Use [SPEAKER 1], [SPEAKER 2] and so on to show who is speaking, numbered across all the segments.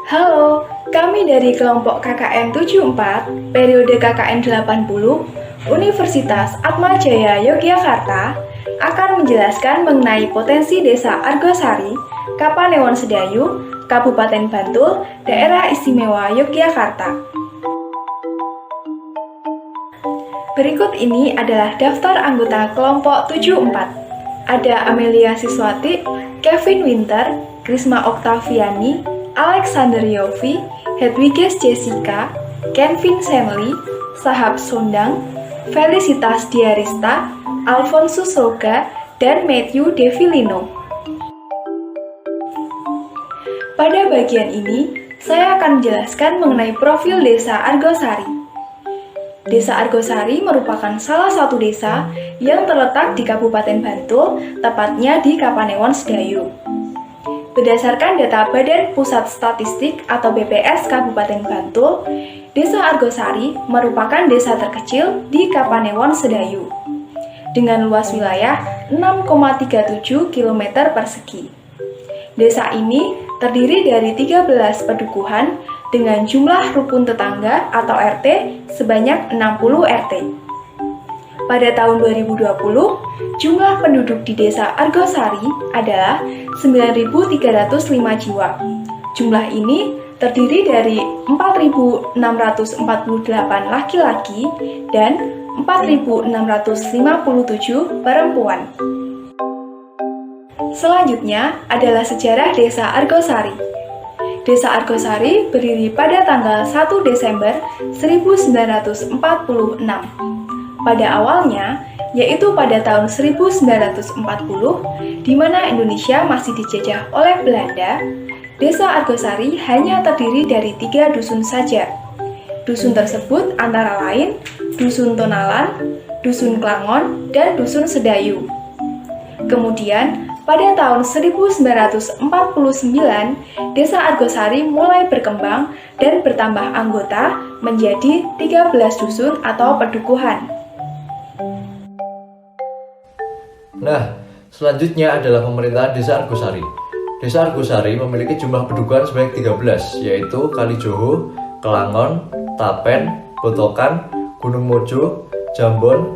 [SPEAKER 1] Halo, kami dari kelompok KKN 74, periode KKN 80, Universitas Atma Jaya Yogyakarta, akan menjelaskan mengenai potensi Desa Argosari, Kapanewon Sedayu, Kabupaten Bantul, Daerah Istimewa Yogyakarta. Berikut ini adalah daftar anggota kelompok 74. Ada Amelia Siswati, Kevin Winter, Krisma Oktaviani, Alexander Yofi, Hedwiges Jessica, Kenvin Semli, Sahab Sondang, Felicitas Diarista, Alfonsus Soga, dan Matthew Devilino. Pada bagian ini, saya akan menjelaskan mengenai profil Desa Argosari. Desa Argosari merupakan salah satu desa yang terletak di Kabupaten Bantul, tepatnya di Kapanewon Sedayu. Berdasarkan data Badan Pusat Statistik atau BPS Kabupaten Bantul, Desa Argosari merupakan desa terkecil di Kapanewon Sedayu, dengan luas wilayah 6,37 km persegi. Desa ini terdiri dari 13 pedukuhan dengan jumlah rukun tetangga atau RT sebanyak 60 RT. Pada tahun 2020, jumlah penduduk di Desa Argosari adalah 9.305 jiwa. Jumlah ini terdiri dari 4.648 laki-laki dan 4.657 perempuan. Selanjutnya adalah sejarah Desa Argosari. Desa Argosari berdiri pada tanggal 1 Desember 1946. Pada awalnya, yaitu pada tahun 1940, di mana Indonesia masih dijajah oleh Belanda, Desa Argosari hanya terdiri dari 3 dusun saja. Dusun tersebut antara lain Dusun Tonalan, Dusun Klangon, dan Dusun Sedayu. Kemudian, pada tahun 1949, Desa Argosari mulai berkembang dan bertambah anggota menjadi 13 dusun atau pedukuhan.
[SPEAKER 2] Nah, selanjutnya adalah pemerintahan Desa Argosari. Desa Argosari memiliki jumlah pedukuhan sebanyak 13, yaitu Kalijoho, Kelangon, Tapen, Botokan, Gunung Mojo, Jambon,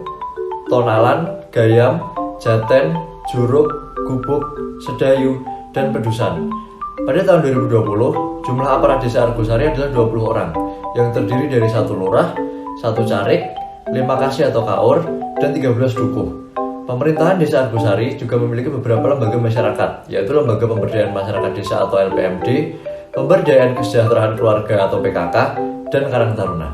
[SPEAKER 2] Tonalan, Gayam, Jaten, Juruk, Gubuk, Sedayu, dan Pedusan. Pada tahun 2020, jumlah aparat Desa Argosari adalah 20 orang, yang terdiri dari 1 lurah, 1 carik, 5 kasih atau kaur, dan 13 dukuh. Pemerintahan Desa Argosari juga memiliki beberapa lembaga masyarakat, yaitu Lembaga Pemberdayaan Masyarakat Desa atau LPMD, Pemberdayaan Kesejahteraan Keluarga atau PKK, dan Karang Taruna.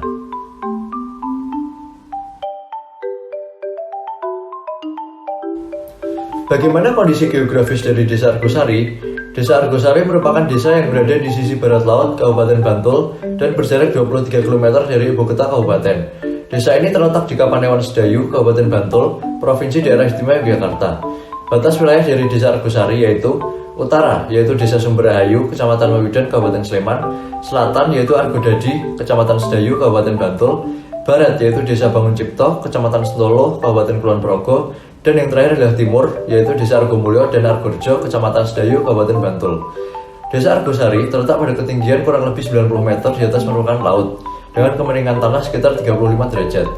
[SPEAKER 2] Bagaimana kondisi geografis dari Desa Argosari? Desa Argosari merupakan desa yang berada di sisi barat laut Kabupaten Bantul dan berjarak 23 km dari ibu kota kabupaten. Desa ini terletak di Kapanewon Sedayu, Kabupaten Bantul, Provinsi Daerah Istimewa Yogyakarta. Batas wilayah dari Desa Argosari yaitu utara, yaitu Desa Sumberahayu, Kecamatan Wewidan, Kabupaten Sleman, selatan, yaitu Argodadi, Kecamatan Sedayu, Kabupaten Bantul, barat, yaitu Desa Bangun Cipto, Kecamatan Sentolo, Kabupaten Kulon Progo, dan yang terakhir adalah timur, yaitu Desa Argomulyo dan Argorjo, Kecamatan Sedayu, Kabupaten Bantul. Desa Argosari terletak pada ketinggian kurang lebih 90 meter di atas permukaan laut, dengan kemiringan tanah sekitar 35 derajat.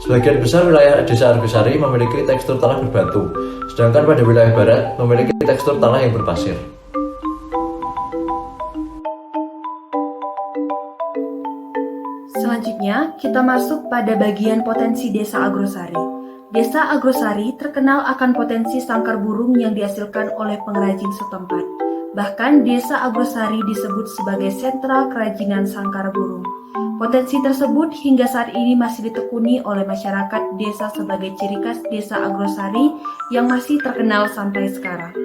[SPEAKER 2] Sebagian besar wilayah Desa Argosari memiliki tekstur tanah berbatu, sedangkan pada wilayah barat memiliki tekstur tanah yang berpasir.
[SPEAKER 3] Selanjutnya, kita masuk pada bagian potensi Desa Argosari. Desa Argosari terkenal akan potensi sangkar burung yang dihasilkan oleh pengrajin setempat. Bahkan Desa Argosari disebut sebagai sentra kerajinan sangkar burung. Potensi tersebut hingga saat ini masih ditekuni oleh masyarakat desa sebagai ciri khas Desa Argosari yang masih terkenal sampai sekarang.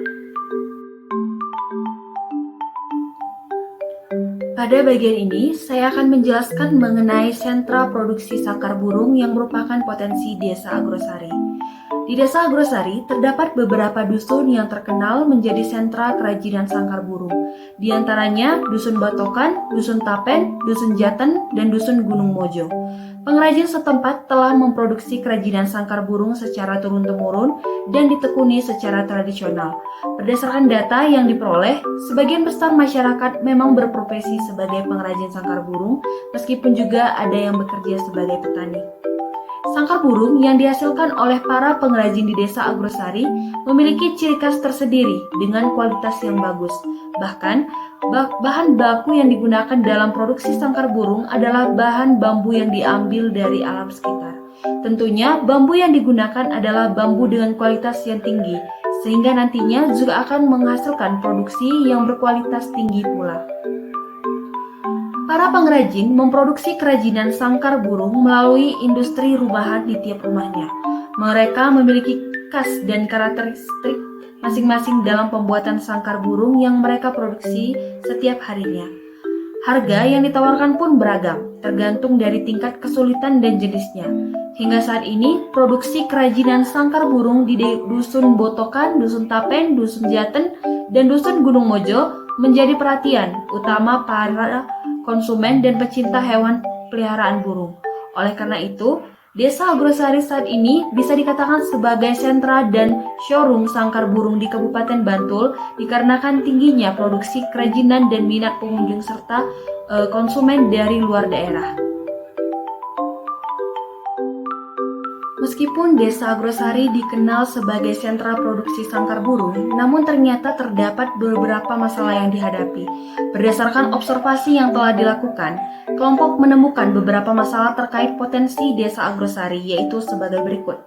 [SPEAKER 3] Pada bagian ini, saya akan menjelaskan mengenai sentra produksi sangkar burung yang merupakan potensi Desa Argosari. Di Desa Argosari terdapat beberapa dusun yang terkenal menjadi sentra kerajinan sangkar burung. Di antaranya Dusun Botokan, Dusun Tapen, Dusun Jaten, dan Dusun Gunung Mojo. Pengrajin setempat telah memproduksi kerajinan sangkar burung secara turun-temurun dan ditekuni secara tradisional. Berdasarkan data yang diperoleh, sebagian besar masyarakat memang berprofesi sebagai pengrajin sangkar burung, meskipun juga ada yang bekerja sebagai petani. Sangkar burung yang dihasilkan oleh para pengrajin di Desa Agrosari memiliki ciri khas tersendiri dengan kualitas yang bagus. Bahkan, bahan baku yang digunakan dalam produksi sangkar burung adalah bahan bambu yang diambil dari alam sekitar. Tentunya, bambu yang digunakan adalah bambu dengan kualitas yang tinggi, sehingga nantinya juga akan menghasilkan produksi yang berkualitas tinggi pula. Para pengrajin memproduksi kerajinan sangkar burung melalui industri rumahan di tiap rumahnya. Mereka memiliki khas dan karakteristik masing-masing dalam pembuatan sangkar burung yang mereka produksi setiap harinya. Harga yang ditawarkan pun beragam, tergantung dari tingkat kesulitan dan jenisnya. Hingga saat ini, produksi kerajinan sangkar burung di Dusun Botokan, Dusun Tapen, Dusun Jaten, dan Dusun Gunung Mojo menjadi perhatian utama para konsumen dan pecinta hewan peliharaan burung. Oleh karena itu, Desa Agrosari saat ini bisa dikatakan sebagai sentra dan showroom sangkar burung di Kabupaten Bantul dikarenakan tingginya produksi kerajinan dan minat pengunjung serta konsumen dari luar daerah. Meskipun Desa Agrosari dikenal sebagai sentra produksi sangkar burung, namun ternyata terdapat beberapa masalah yang dihadapi. Berdasarkan observasi yang telah dilakukan, kelompok menemukan beberapa masalah terkait potensi Desa Agrosari, yaitu sebagai berikut.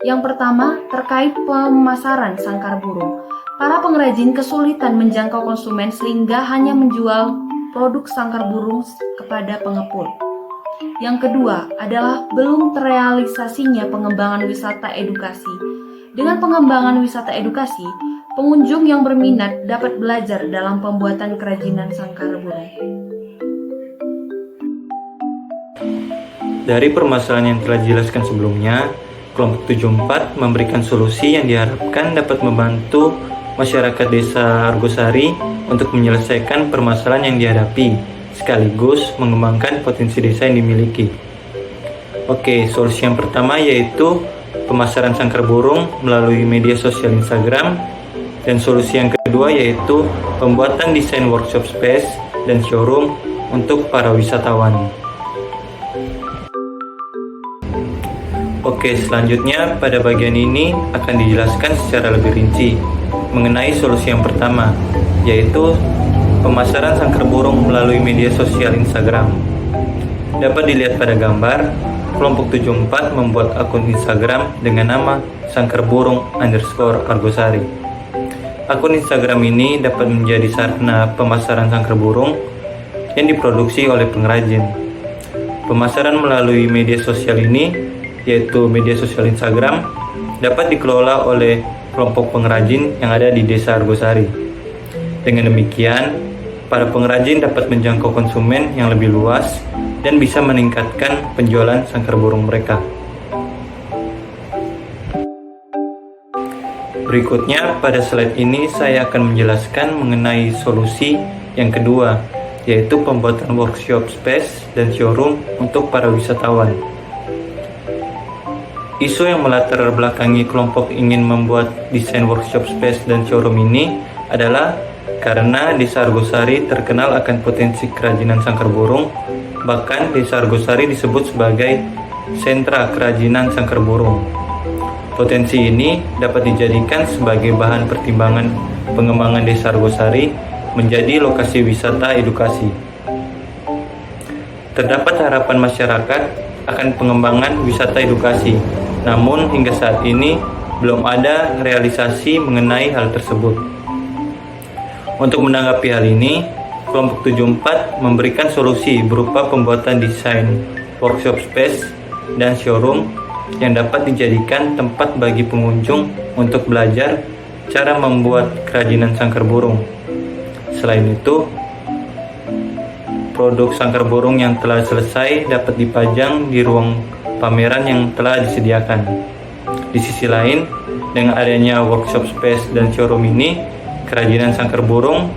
[SPEAKER 3] Yang pertama, terkait pemasaran sangkar burung. Para pengrajin kesulitan menjangkau konsumen sehingga hanya menjual produk sangkar burung kepada pengepul. Yang kedua adalah belum terrealisasinya pengembangan wisata edukasi. Dengan pengembangan wisata edukasi, pengunjung yang berminat dapat belajar dalam pembuatan kerajinan sangkar burung.
[SPEAKER 4] Dari permasalahan yang telah dijelaskan sebelumnya, kelompok 74 memberikan solusi yang diharapkan dapat membantu masyarakat Desa Argosari untuk menyelesaikan permasalahan yang dihadapi, sekaligus mengembangkan potensi desa yang dimiliki. Oke, solusi yang pertama yaitu pemasaran sangkar burung melalui media sosial Instagram, dan solusi yang kedua yaitu pembuatan desain workshop space dan showroom untuk para wisatawan. Oke, selanjutnya pada bagian ini akan dijelaskan secara lebih rinci mengenai solusi yang pertama, yaitu pemasaran sangkar burung melalui media sosial Instagram. Dapat dilihat pada gambar, kelompok 74 membuat akun Instagram dengan nama sangkarburung_argosari. Akun Instagram ini dapat menjadi sarana pemasaran sangkar burung yang diproduksi oleh pengrajin. Pemasaran melalui media sosial ini, yaitu media sosial Instagram, dapat dikelola oleh kelompok pengrajin yang ada di Desa Argosari. Dengan demikian, para pengrajin dapat menjangkau konsumen yang lebih luas dan bisa meningkatkan penjualan sangkar burung mereka. Berikutnya, pada slide ini saya akan menjelaskan mengenai solusi yang kedua, yaitu pembuatan workshop space dan showroom untuk para wisatawan. Isu yang melatar belakangi kelompok ingin membuat desain workshop space dan showroom ini adalah karena Desa Argosari terkenal akan potensi kerajinan sangkar burung. Bahkan Desa Argosari disebut sebagai sentra kerajinan sangkar burung. Potensi ini dapat dijadikan sebagai bahan pertimbangan pengembangan Desa Argosari menjadi lokasi wisata edukasi. Terdapat harapan masyarakat akan pengembangan wisata edukasi, namun hingga saat ini belum ada realisasi mengenai hal tersebut. Untuk menanggapi hal ini, kelompok 74 memberikan solusi berupa pembuatan desain workshop space dan showroom yang dapat dijadikan tempat bagi pengunjung untuk belajar cara membuat kerajinan sangkar burung. Selain itu, produk sangkar burung yang telah selesai dapat dipajang di ruang pameran yang telah disediakan. Di sisi lain, dengan adanya workshop space dan showroom ini, kerajinan sangkar burung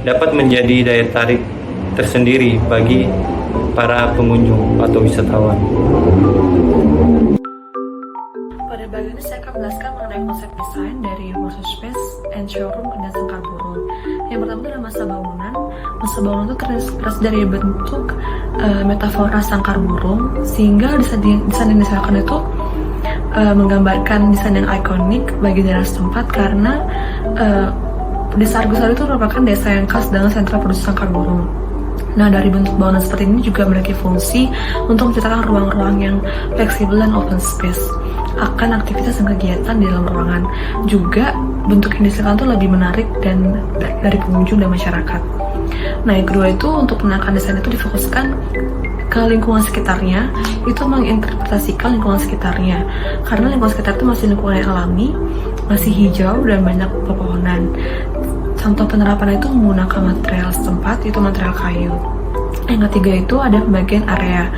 [SPEAKER 4] dapat menjadi daya tarik tersendiri bagi para pengunjung atau wisatawan.
[SPEAKER 3] Pada bagian ini saya akan menjelaskan mengenai konsep desain dari Workshop Space and Showroom dan Sangkar Burung. Yang pertama itu adalah masa bangunan. Masa bangunan itu terinspirasi dari bentuk metafora sangkar burung, sehingga desain yang disesuaikan itu menggambarkan desain yang ikonik bagi daerah setempat, karena Desa Argosari itu merupakan desa yang khas dengan sentra produksi sangkar burung. Nah, dari bentuk bangunan seperti ini juga memiliki fungsi untuk menciptakan ruang-ruang yang fleksibel dan open space akan aktivitas dan kegiatan di dalam ruangan. Juga bentuk yang dihasilkan itu lebih menarik dan dari pengunjung dan masyarakat. Nah, yang kedua itu untuk menangkan desain itu difokuskan ke lingkungan sekitarnya, itu menginterpretasikan lingkungan sekitarnya, karena lingkungan sekitar itu masih lingkungan yang alami, masih hijau dan banyak pepohonan. Contoh penerapan itu menggunakan material setempat, itu material kayu. Yang ketiga itu ada pembagian area.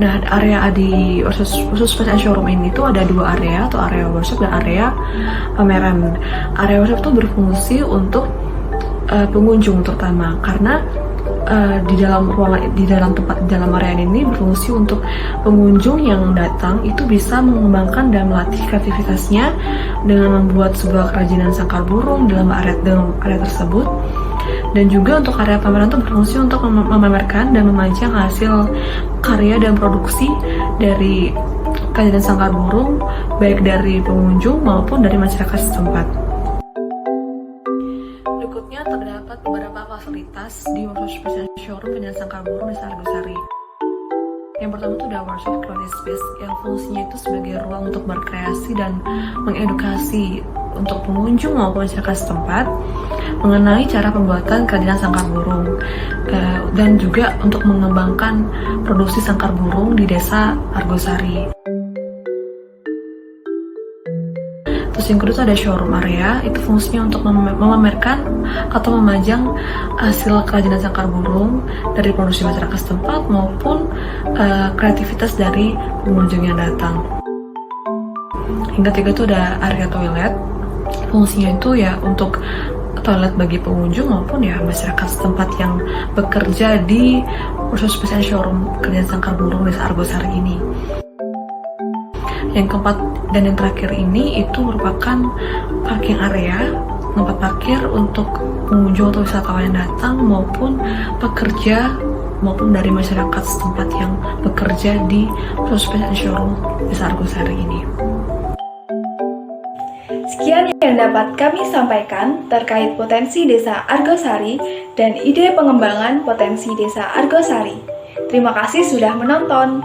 [SPEAKER 3] Nah, area di khusus Space and Showroom ini itu ada dua area, atau area workshop dan area pameran. Area workshop itu berfungsi untuk pengunjung terutama, karena di dalam area ini berfungsi untuk pengunjung yang datang itu bisa mengembangkan dan melatih kreativitasnya dengan membuat sebuah kerajinan sangkar burung dalam area tersebut. Dan juga untuk area pameran itu berfungsi untuk memamerkan dan memajang hasil karya dan produksi dari kerajinan sangkar burung, baik dari pengunjung maupun dari masyarakat setempat. Berikutnya terdapat beberapa fasilitas di Workshop Space and Showroom Kerajinan Sangkar Burung Desa Argosari. Yang pertama itu ada Workshop Creative Space yang fungsinya itu sebagai ruang untuk berkreasi dan mengedukasi untuk pengunjung maupun masyarakat setempat mengenai cara pembuatan kerajinan sangkar burung, dan juga untuk mengembangkan produksi sangkar burung di Desa Argosari. Terus yang kedua itu ada showroom area, itu fungsinya untuk memamerkan atau memajang hasil kerajinan sangkar burung dari produksi masyarakat setempat maupun kreativitas dari pengunjung yang datang. Yang ketiga itu ada area toilet, fungsinya itu ya untuk toilet bagi pengunjung maupun ya masyarakat setempat yang bekerja di Workshop Space and Showroom Kerajinan Sangkar Burung Desa Argosari ini. Yang keempat dan yang terakhir ini itu merupakan parking area, tempat parkir untuk pengunjung atau wisatawan yang datang maupun pekerja maupun dari masyarakat setempat yang bekerja di Workshop Space and Showroom Desa Argosari ini.
[SPEAKER 1] Sekian yang dapat kami sampaikan terkait potensi Desa Argosari dan ide pengembangan potensi Desa Argosari. Terima kasih sudah menonton.